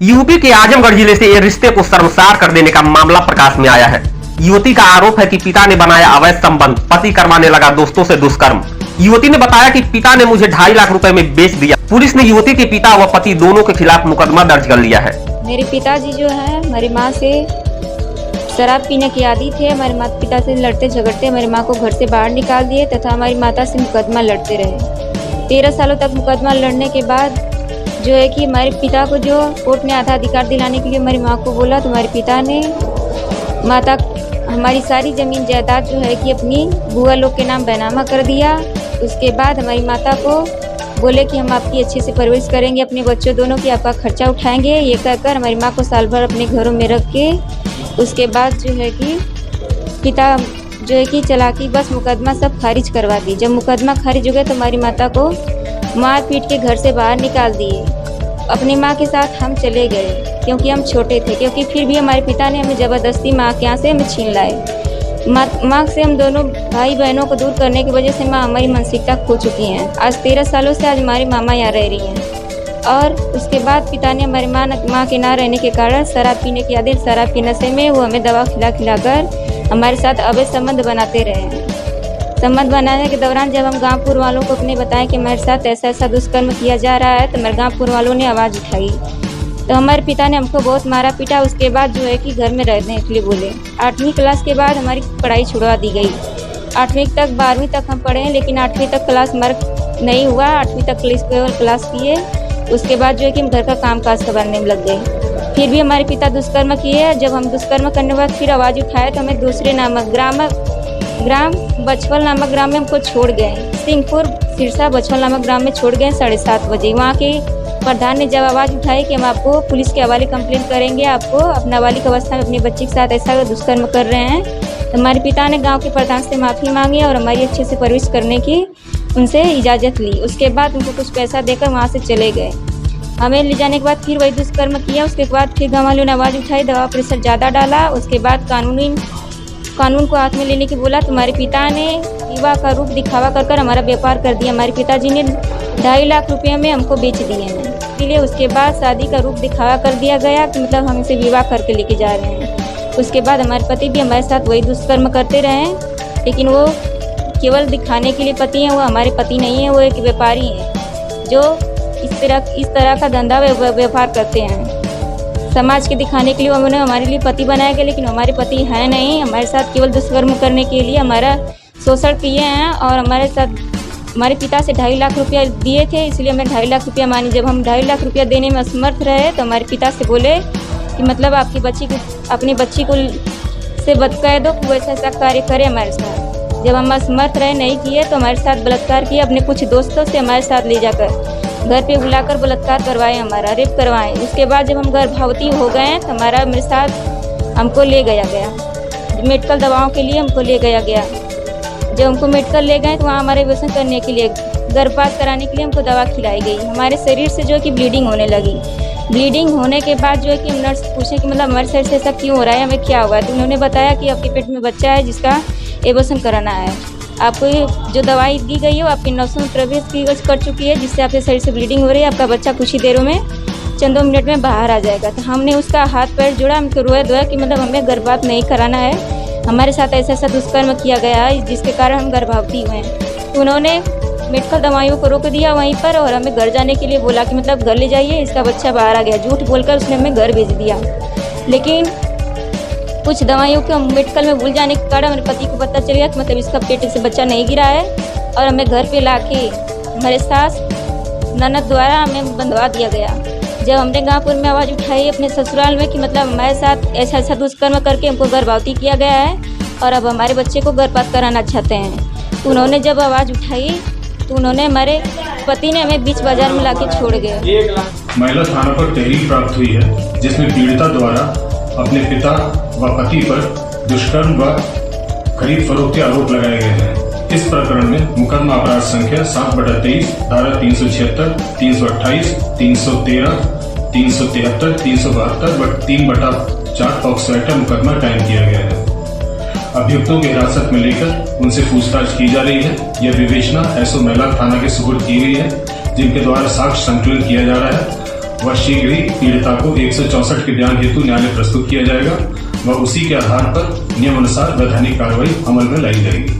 UP के आजमगढ़ जिले से ये रिश्ते को शर्मसार कर देने का मामला प्रकाश में आया है। युवती का आरोप है कि पिता ने बनाया अवैध संबंध, पति करवाने लगा दोस्तों से दुष्कर्म। युवती ने बताया कि पिता ने मुझे 2.5 लाख रुपए में बेच दिया। पुलिस ने युवती के पिता व पति दोनों के खिलाफ मुकदमा दर्ज कर लिया है। मेरे पिताजी जो है हमारी माँ से शराब पीने के आदी थे। हमारे माता पिता से लड़ते झगड़ते हमारी माँ को घर से बाहर निकाल दिए तथा हमारी माता से मुकदमा लड़ते रहे। 13 सालों तक मुकदमा लड़ने के बाद जो है कि हमारे पिता को जो कोर्ट ने आधा अधिकार दिलाने के लिए हमारी माँ को बोला, तो हमारे पिता ने माता हमारी सारी ज़मीन जायदाद जो है कि अपनी बुआ लोग के नाम बैनामा कर दिया। उसके बाद हमारी माता को बोले कि हम आपकी अच्छे से परवरिश करेंगे, अपने बच्चों दोनों की आपका खर्चा उठाएंगे। ये कहकर हमारी माँ को साल भर अपने घरों में रख के उसके बाद जो है कि पिता जो है कि चालाकी बस मुकदमा सब खारिज करवा दी। जब मुकदमा खारिज हो गया तो हमारी माता को मार पीट के घर से बाहर निकाल दिए। अपनी माँ के साथ हम चले गए क्योंकि हम छोटे थे, क्योंकि फिर भी हमारे पिता ने हमें ज़बरदस्ती माँ के यहाँ से हमें छीन लाए। माँ से हम दोनों भाई बहनों को दूर करने की वजह से माँ हमारी मानसिकता खो चुकी हैं। आज 13 सालों से आज हमारी मामा यहाँ रह रही हैं। और उसके बाद पिता ने हमारी माँ के ना रहने के कारण शराब पीने की आदत, शराब के नशे में वो हमें दवा खिला कर हमारे साथ अवैध संबंध बनाते रहे हैं। संबंध बनाने के दौरान जब हम गाँवपुर वालों को अपने बताएं कि हमारे साथ ऐसा ऐसा दुष्कर्म किया जा रहा है, तो हमारे गाँवपुर वालों ने आवाज़ उठाई। तो हमारे पिता ने हमको बहुत मारा पीटा। उसके बाद जो है कि घर में रहने के लिए बोले। 8वीं क्लास के बाद हमारी पढ़ाई छुड़वा दी गई। 8वीं तक 12वीं तक हम पढ़े हैं, लेकिन 8वीं तक क्लास हमारा नहीं हुआ। 8वीं तक केवल क्लास किए। उसके बाद जो है कि हम घर का काम काज करने में लग गए। फिर भी हमारे पिता दुष्कर्म किए। जब हम दुष्कर्म करने के बाद फिर आवाज़ उठाए तो हमें दूसरे नामक ग्राम बचपल नामक ग्राम में हमको छोड़ गए। सिंहपुर सिरसा बचपल नामक ग्राम में छोड़ गए 7:30 बजे। वहाँ के प्रधान ने जब आवाज़ उठाई कि हम आपको पुलिस के हवाले कंप्लेंट करेंगे, आपको अपना नाबालिग अवस्था में अपने बच्चे के साथ ऐसा दुष्कर्म कर रहे हैं, तो हमारे पिता ने गांव के प्रधान से माफ़ी मांगी और हमारी अच्छे से परवरिश करने की उनसे इजाज़त ली। उसके बाद उनको कुछ पैसा देकर वहाँ से चले गए। हमें ले जाने के बाद फिर वही दुष्कर्म किया। उसके बाद फिर गाँव वालों ने आवाज़ उठाई, दवा प्रेशर ज़्यादा डाला। उसके बाद कानून को हाथ में लेने की बोला। तुम्हारे पिता ने विवाह का रूप दिखावा कर हमारा व्यापार कर दिया। हमारे पिताजी ने 2.5 लाख रुपये में हमको बेच दिए हैं। इसलिए उसके बाद शादी का रूप दिखावा कर दिया गया कि मतलब हम इसे विवाह करके लेके जा रहे हैं। उसके बाद हमारे पति भी हमारे साथ वही दुष्कर्म करते रहे, लेकिन वो केवल दिखाने के लिए पति हैं। वो हमारे पति नहीं हैं, वो एक व्यापारी हैं जो इस तरह का धंधा व्यापार करते हैं। समाज के दिखाने के लिए उन्होंने हमारे लिए पति बनाया गया, लेकिन हमारे पति हैं नहीं। हमारे साथ केवल दुष्कर्म करने के लिए हमारा शोषण किए हैं और हमारे साथ हमारे पिता से 2.5 लाख रुपया दिए थे, इसलिए हमें 2.5 लाख रुपया मानी। जब हम 2.5 लाख रुपया देने में असमर्थ रहे तो हमारे पिता से बोले कि मतलब आपकी अपनी बच्ची को से बदकह दो कि वो ऐसा कार्य करे हमारे साथ। जब हम असमर्थ रहे, नहीं किए, तो हमारे साथ बलात्कार किया। अपने कुछ दोस्तों से हमारे साथ ले जाकर घर पे बुलाकर बलात्कार करवाए, हमारा रेप करवाएं। उसके बाद जब हम गर्भवती हो गए तो मेरे साथ हमको ले गया मेडिकल दवाओं के लिए हमको ले गया। जब हमको मेडिकल ले गए तो वहाँ हमारे व्यसन करने के लिए, गर्भपात कराने के लिए हमको दवा खिलाई गई। हमारे शरीर से जो है कि ब्लीडिंग होने लगी। ब्लीडिंग होने के बाद जो है कि हम नर्स पूछे कि मतलब हमारे शरीर से ऐसा क्यों हो रहा है, हमें क्या हुआ है, तो उन्होंने बताया कि आपके पेट में बच्चा है जिसका एबॉर्शन कराना है। आपको जो दवाई दी गई है वो आपकी नसों में प्रवेश कर चुकी है, जिससे आपके शरीर से ब्लीडिंग हो रही है। आपका बच्चा कुछ ही देरों में चंदों मिनट में बाहर आ जाएगा। तो हमने उसका हाथ पैर जोड़ा, हमको रोया धोया कि मतलब हमें गर्भपात नहीं कराना है, हमारे साथ ऐसा दुष्कर्म किया गया है जिसके कारण हम गर्भवती हुए हैं। तो उन्होंने मेडिकल दवाइयों को रोक दिया वहीं पर और हमें घर जाने के लिए बोला कि मतलब घर ले जाइए, इसका बच्चा बाहर आ गया। झूठ बोलकर उसने हमें घर भेज दिया। लेकिन कुछ दवाइयों के मेडिकल में भूल जाने के कारण हमारे पति को पता चल गया कि मतलब इसका पेट से बच्चा नहीं गिरा है, और हमें घर पे लाके हमारे सास ननद द्वारा हमें बंधवा दिया गया। जब हमने गाँवपुर में आवाज़ उठाई अपने ससुराल में कि मतलब हमारे साथ ऐसा दुष्कर्म करके हमको गर्भवती किया गया है और अब हमारे बच्चे को गर्भपात कराना चाहते हैं, तो उन्होंने जब आवाज़ उठाई तो उन्होंने हमारे पति ने हमें बीच बाजार में लाके छोड़ गए। महिला थाना पर तहरीर प्राप्त हुई है जिसमें पीड़िता द्वारा अपने पिता व पति पर दुष्कर्म व खरीद फरोख्त के आरोप लगाए गए हैं। इस प्रकरण में मुकदमा अपराध संख्या 7/23 धारा 376, 328, 313, 373, 372 व 3/4 पॉक्सो एक्ट में मुकदमा कायम किया गया है। अभियुक्तों की हिरासत में लेकर उनसे पूछताछ की जा रही है। यह विवेचना एसओ महिला थाना के सुपुर्द की गई है, जिनके द्वारा साक्ष्य संकलन किया जा रहा है वह शीघ्र ही पीड़िता को 164 के बयान हेतु न्यायालय प्रस्तुत किया जाएगा व उसी के आधार पर नियमानुसार वैधानिक कार्रवाई अमल में लाई जाएगी।